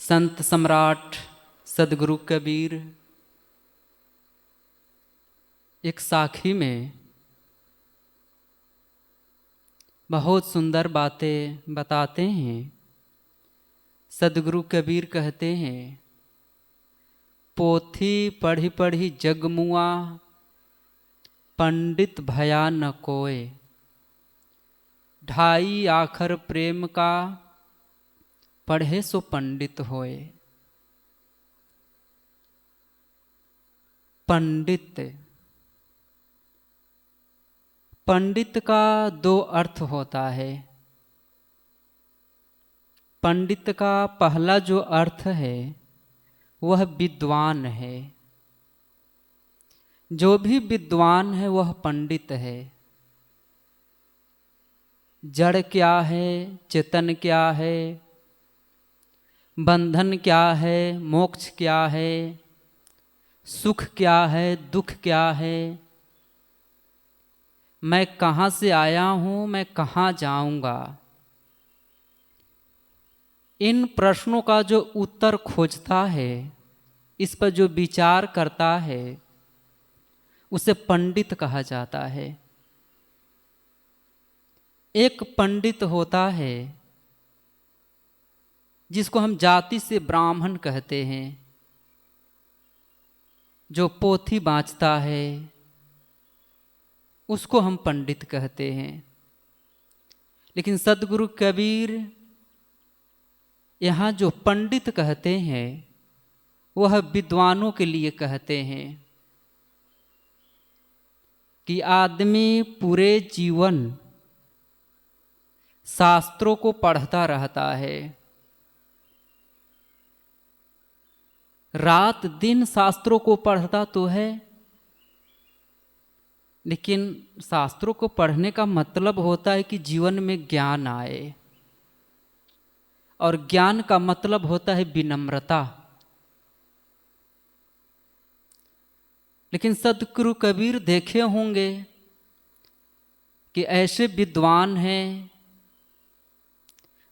संत सम्राट सदगुरु कबीर एक साखी में बहुत सुंदर बातें बताते हैं। सदगुरु कबीर कहते हैं, पोथी पढ़ी पढ़ी जग मुआ, पंडित भया न कोय। ढाई आखर प्रेम का, पढ़े सो पंडित होए। पंडित पंडित का दो अर्थ होता है। पंडित का पहला जो अर्थ है वह विद्वान है। जो भी विद्वान है वह पंडित है। जड़ क्या है, चेतन क्या है, बंधन क्या है, मोक्ष क्या है, सुख क्या है, दुख क्या है, मैं कहाँ से आया हूँ, मैं कहाँ जाऊँगा, इन प्रश्नों का जो उत्तर खोजता है, इस पर जो विचार करता है, उसे पंडित कहा जाता है। एक पंडित होता है जिसको हम जाति से ब्राह्मण कहते हैं, जो पोथी बाँचता है उसको हम पंडित कहते हैं। लेकिन सदगुरु कबीर यहाँ जो पंडित कहते हैं वह विद्वानों के लिए कहते हैं कि आदमी पूरे जीवन शास्त्रों को पढ़ता रहता है, रात दिन शास्त्रों को पढ़ता तो है, लेकिन शास्त्रों को पढ़ने का मतलब होता है कि जीवन में ज्ञान आए, और ज्ञान का मतलब होता है विनम्रता। लेकिन सदगुरु कबीर देखे होंगे कि ऐसे विद्वान हैं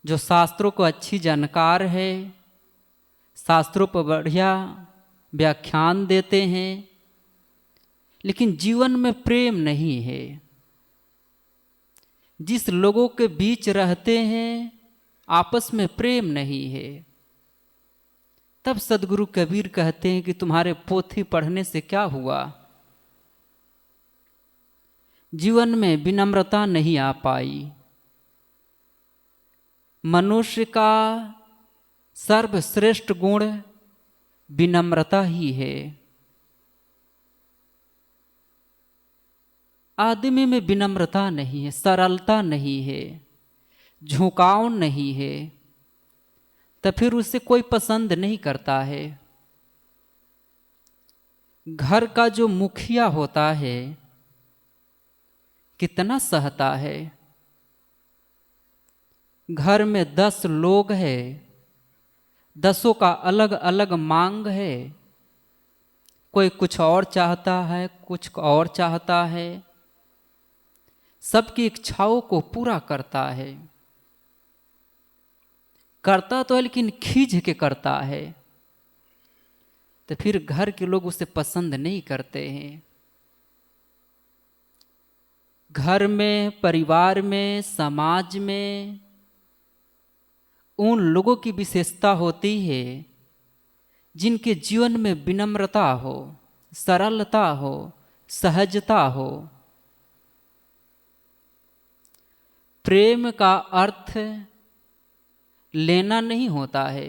जो शास्त्रों को अच्छी जानकार है, शास्त्रों पर बढ़िया व्याख्यान देते हैं, लेकिन जीवन में प्रेम नहीं है। जिस लोगों के बीच रहते हैं आपस में प्रेम नहीं है। तब सदगुरु कबीर कहते हैं कि तुम्हारे पोथी पढ़ने से क्या हुआ, जीवन में विनम्रता नहीं आ पाई। मनुष्य का सर्वश्रेष्ठ गुण विनम्रता ही है। आदमी में विनम्रता नहीं है, सरलता नहीं है, झुकाव नहीं है, तो फिर उसे कोई पसंद नहीं करता है। घर का जो मुखिया होता है कितना सहता है। घर में 10 लोग हैं, 10 का अलग अलग मांग है, कोई कुछ और चाहता है, कुछ और चाहता है, सबकी इच्छाओं को पूरा करता है। करता तो है लेकिन खींच के करता है, तो फिर घर के लोग उसे पसंद नहीं करते हैं। घर में, परिवार में, समाज में उन लोगों की विशेषता होती है जिनके जीवन में विनम्रता हो, सरलता हो, सहजता हो। प्रेम का अर्थ लेना नहीं होता है,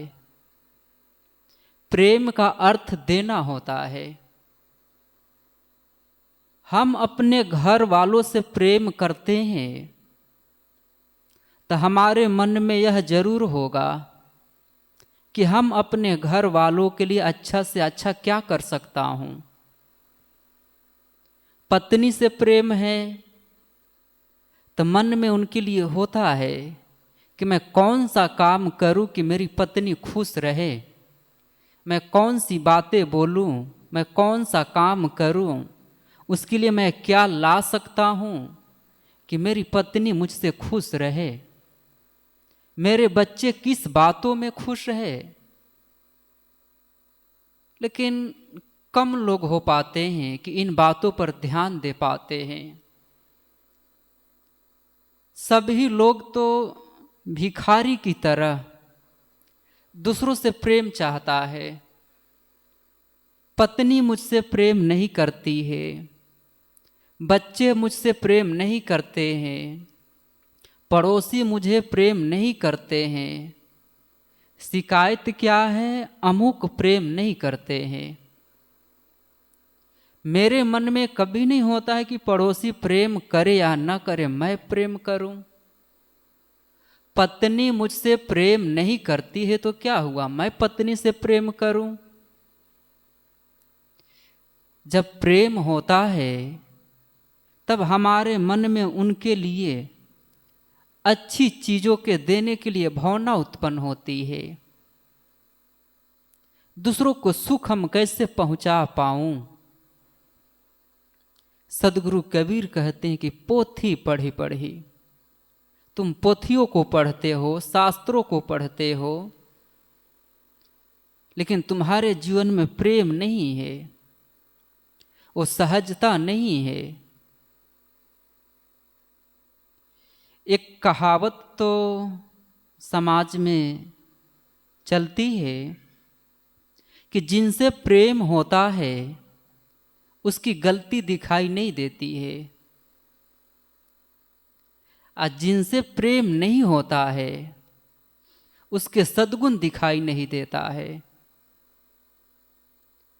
प्रेम का अर्थ देना होता है। हम अपने घर वालों से प्रेम करते हैं तो हमारे मन में यह जरूर होगा कि हम अपने घर वालों के लिए अच्छा से अच्छा क्या कर सकता हूँ। पत्नी से प्रेम है तो मन में उनके लिए होता है कि मैं कौन सा काम करूं कि मेरी पत्नी खुश रहे, मैं कौन सी बातें बोलूं, मैं कौन सा काम करूं, उसके लिए मैं क्या ला सकता हूं कि मेरी पत्नी मुझसे खुश रहे, मेरे बच्चे किस बातों में खुश है, लेकिन कम लोग हो पाते हैं कि इन बातों पर ध्यान दे पाते हैं। सभी लोग तो भिखारी की तरह दूसरों से प्रेम चाहता है। पत्नी मुझसे प्रेम नहीं करती है, बच्चे मुझसे प्रेम नहीं करते हैं, पड़ोसी मुझे प्रेम नहीं करते हैं। शिकायत क्या है? अमुक प्रेम नहीं करते हैं। मेरे मन में कभी नहीं होता है कि पड़ोसी प्रेम करे या न करे, मैं प्रेम करूं। पत्नी मुझसे प्रेम नहीं करती है तो क्या हुआ, मैं पत्नी से प्रेम करूं। जब प्रेम होता है तब हमारे मन में उनके लिए अच्छी चीजों के देने के लिए भावना उत्पन्न होती है। दूसरों को सुख हम कैसे पहुंचा पाऊं। सदगुरु कबीर कहते हैं कि पोथी पढ़ी पढ़ी, तुम पोथियों को पढ़ते हो, शास्त्रों को पढ़ते हो, लेकिन तुम्हारे जीवन में प्रेम नहीं है, वो सहजता नहीं है। एक कहावत तो समाज में चलती है कि जिनसे प्रेम होता है उसकी गलती दिखाई नहीं देती है, और जिनसे प्रेम नहीं होता है उसके सद्गुण दिखाई नहीं देता है।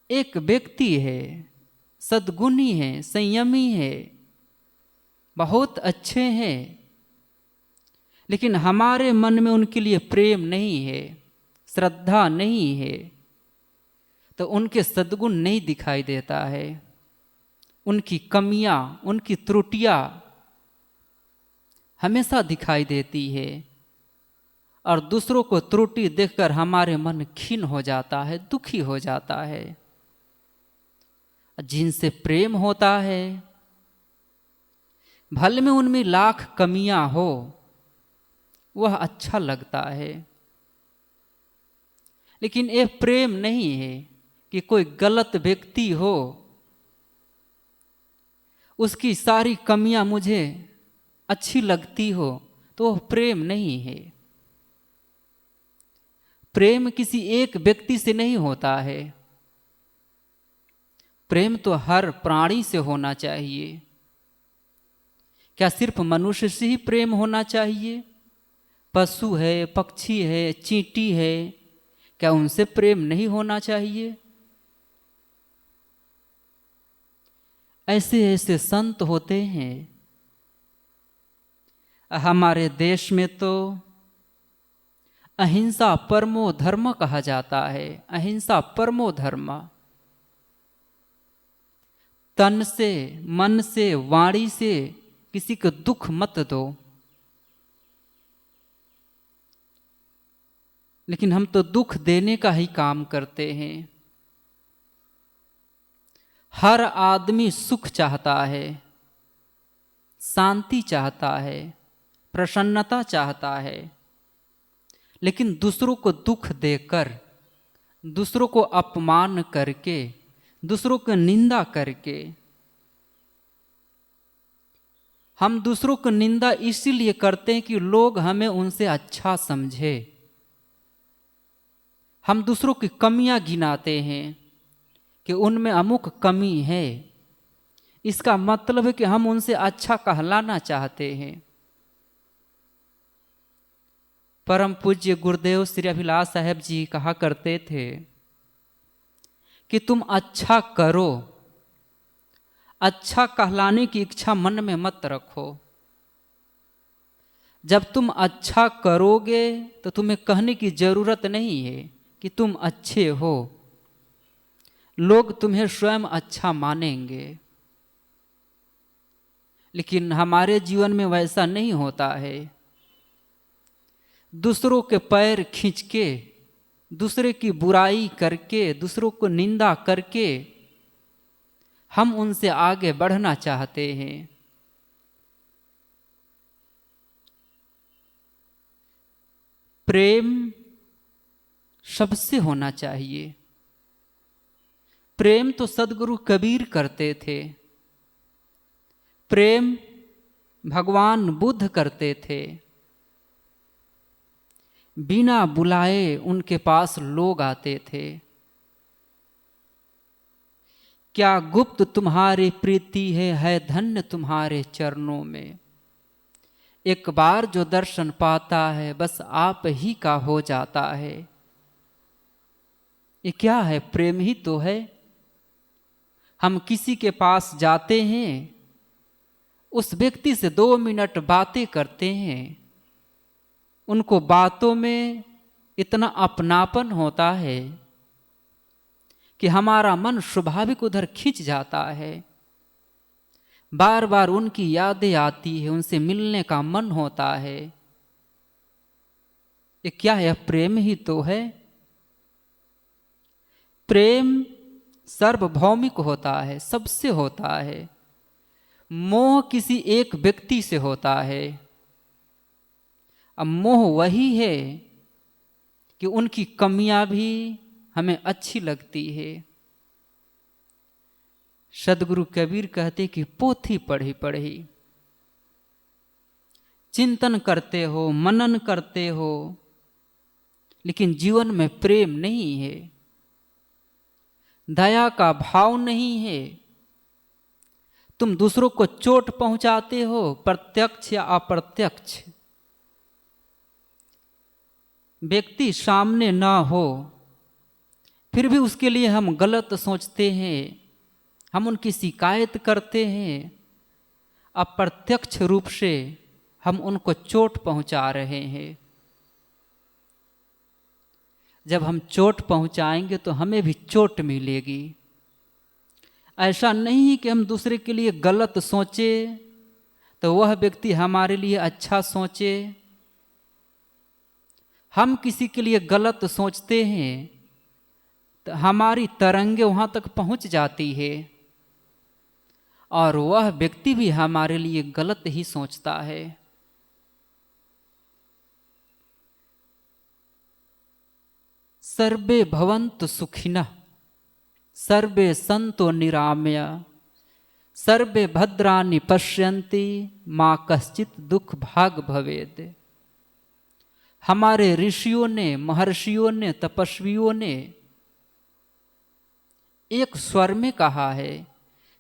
एक व्यक्ति है, सद्गुणी है, संयमी है, बहुत अच्छे हैं, लेकिन हमारे मन में उनके लिए प्रेम नहीं है, श्रद्धा नहीं है, तो उनके सद्गुण नहीं दिखाई देता है। उनकी कमियां, उनकी त्रुटियां हमेशा दिखाई देती है, और दूसरों को त्रुटि देखकर हमारे मन खिन्न हो जाता है, दुखी हो जाता है। जिनसे प्रेम होता है भले में उनमें लाख कमियां हो, वह अच्छा लगता है, लेकिन यह प्रेम नहीं है कि कोई गलत व्यक्ति हो, उसकी सारी कमियां मुझे अच्छी लगती हो, तो वह प्रेम नहीं है। प्रेम किसी एक व्यक्ति से नहीं होता है, प्रेम तो हर प्राणी से होना चाहिए। क्या सिर्फ मनुष्य से ही प्रेम होना चाहिए? पशु है, पक्षी है, चींटी है, क्या उनसे प्रेम नहीं होना चाहिए? ऐसे ऐसे संत होते हैं। हमारे देश में तो अहिंसा परमो धर्म कहा जाता है। अहिंसा परमो धर्म। तन से, मन से, वाणी से किसी को दुख मत दो। लेकिन हम तो दुख देने का ही काम करते हैं। हर आदमी सुख चाहता है, शांति चाहता है, प्रसन्नता चाहता है, लेकिन दूसरों को दुख देकर, दूसरों को अपमान करके, दूसरों को निंदा करके, हम दूसरों को निंदा इसीलिए करते हैं कि लोग हमें उनसे अच्छा समझे। हम दूसरों की कमियां गिनाते हैं कि उनमें अमुक कमी है, इसका मतलब है कि हम उनसे अच्छा कहलाना चाहते हैं। परम पूज्य गुरुदेव श्री अभिलाष साहेब जी कहा करते थे कि तुम अच्छा करो, अच्छा कहलाने की इच्छा मन में मत रखो। जब तुम अच्छा करोगे तो तुम्हें कहने की जरूरत नहीं है कि तुम अच्छे हो, लोग तुम्हें स्वयं अच्छा मानेंगे। लेकिन हमारे जीवन में वैसा नहीं होता है। दूसरों के पैर खींच के, दूसरे की बुराई करके, दूसरों को निंदा करके हम उनसे आगे बढ़ना चाहते हैं। प्रेम सबसे होना चाहिए। प्रेम तो सदगुरु कबीर करते थे, प्रेम भगवान बुद्ध करते थे। बिना बुलाए उनके पास लोग आते थे। क्या गुप्त तुम्हारी प्रीति है धन्य तुम्हारे चरणों में। एक बार जो दर्शन पाता है बस आप ही का हो जाता है। ये क्या है? प्रेम ही तो है। हम किसी के पास जाते हैं, उस व्यक्ति से 2 मिनट बातें करते हैं, उनको बातों में इतना अपनापन होता है कि हमारा मन स्वाभाविक उधर खिंच जाता है। बार बार उनकी यादें आती है, उनसे मिलने का मन होता है। ये क्या है? प्रेम ही तो है। प्रेम सार्वभौमिक होता है, सबसे होता है। मोह किसी एक व्यक्ति से होता है। अब मोह वही है कि उनकी कमियां भी हमें अच्छी लगती है। सदगुरु कबीर कहते कि पोथी पढ़ी पढ़ी, चिंतन करते हो, मनन करते हो, लेकिन जीवन में प्रेम नहीं है, दया का भाव नहीं है। तुम दूसरों को चोट पहुंचाते हो, प्रत्यक्ष या अप्रत्यक्ष। व्यक्ति सामने ना हो फिर भी उसके लिए हम गलत सोचते हैं, हम उनकी शिकायत करते हैं। अप्रत्यक्ष रूप से हम उनको चोट पहुंचा रहे हैं। जब हम चोट पहुंचाएंगे तो हमें भी चोट मिलेगी। ऐसा नहीं कि हम दूसरे के लिए गलत सोचे तो वह व्यक्ति हमारे लिए अच्छा सोचे। हम किसी के लिए गलत सोचते हैं तो हमारी तरंगे वहां तक पहुंच जाती है और वह व्यक्ति भी हमारे लिए गलत ही सोचता है। सर्वे भवन्तु सुखिनः, सर्वे सन्तो निरामया, सर्वे भद्राणि पश्यन्ति, मा कश्चित् दुख भाग भवेत्। हमारे ऋषियों ने, महर्षियों ने, तपस्वियों ने एक स्वर में कहा है,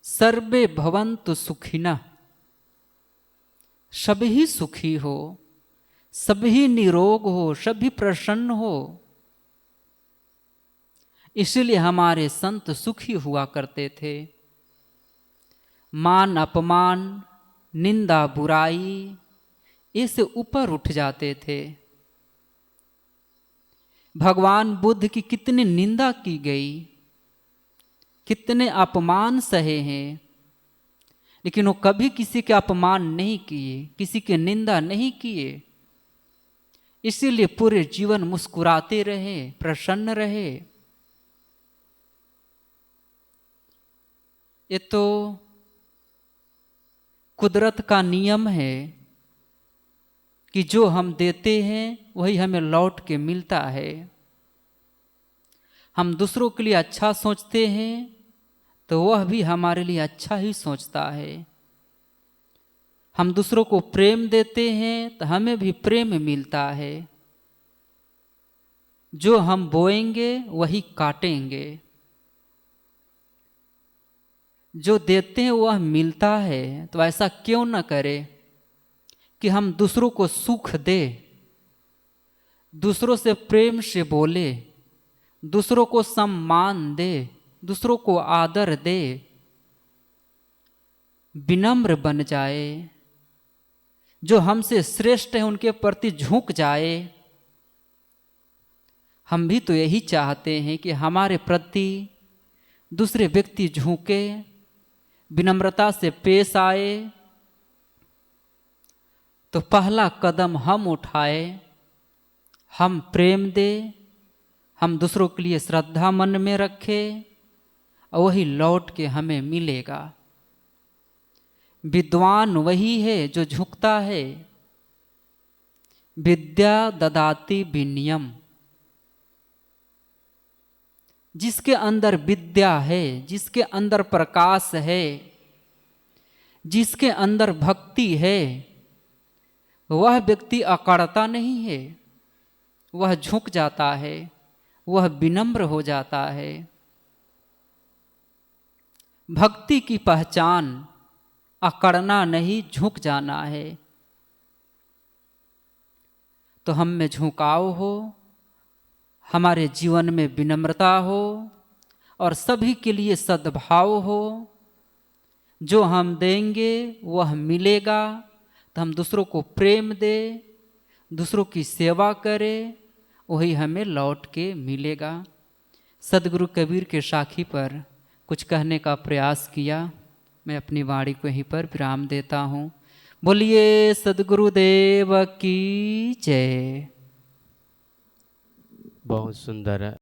सर्वे भवन्तु सुखिनः, सभी सुखी हो, सभी निरोग हो, सभी प्रसन्न हो। इसलिए हमारे संत सुखी हुआ करते थे। मान अपमान, निंदा बुराई इससे ऊपर उठ जाते थे। भगवान बुद्ध की कितनी निंदा की गई, कितने अपमान सहे हैं, लेकिन वो कभी किसी के अपमान नहीं किए, किसी के निंदा नहीं किए। इसीलिए पूरे जीवन मुस्कुराते रहे, प्रसन्न रहे। ये तो कुदरत का नियम है कि जो हम देते हैं वही हमें लौट के मिलता है। हम दूसरों के लिए अच्छा सोचते हैं तो वह भी हमारे लिए अच्छा ही सोचता है। हम दूसरों को प्रेम देते हैं तो हमें भी प्रेम मिलता है। जो हम बोएंगे वही काटेंगे। जो देते हैं वह मिलता है, तो ऐसा क्यों न करें कि हम दूसरों को सुख दे, दूसरों से प्रेम से बोले, दूसरों को सम्मान दे, दूसरों को आदर दे, विनम्र बन जाए, जो हमसे श्रेष्ठ है उनके प्रति झुक जाए। हम भी तो यही चाहते हैं कि हमारे प्रति दूसरे व्यक्ति झुके, विनम्रता से पेश आए। तो पहला कदम हम उठाए, हम प्रेम दें, हम दूसरों के लिए श्रद्धा मन में रखें और वही लौट के हमें मिलेगा। विद्वान वही है जो झुकता है। विद्या ददाति विनयम। जिसके अंदर विद्या है, जिसके अंदर प्रकाश है, जिसके अंदर भक्ति है, वह व्यक्ति अकड़ता नहीं है, वह झुक जाता है, वह विनम्र हो जाता है। भक्ति की पहचान अकड़ना नहीं, झुक जाना है। तो हम में झुकाव हो, हमारे जीवन में विनम्रता हो और सभी के लिए सद्भाव हो। जो हम देंगे वह मिलेगा, तो हम दूसरों को प्रेम दें, दूसरों की सेवा करें, वही हमें लौट के मिलेगा। सदगुरु कबीर के साखी पर कुछ कहने का प्रयास किया। मैं अपनी वाणी को यहीं पर विराम देता हूँ। बोलिए सदगुरुदेव की जय। बहुत सुंदर है।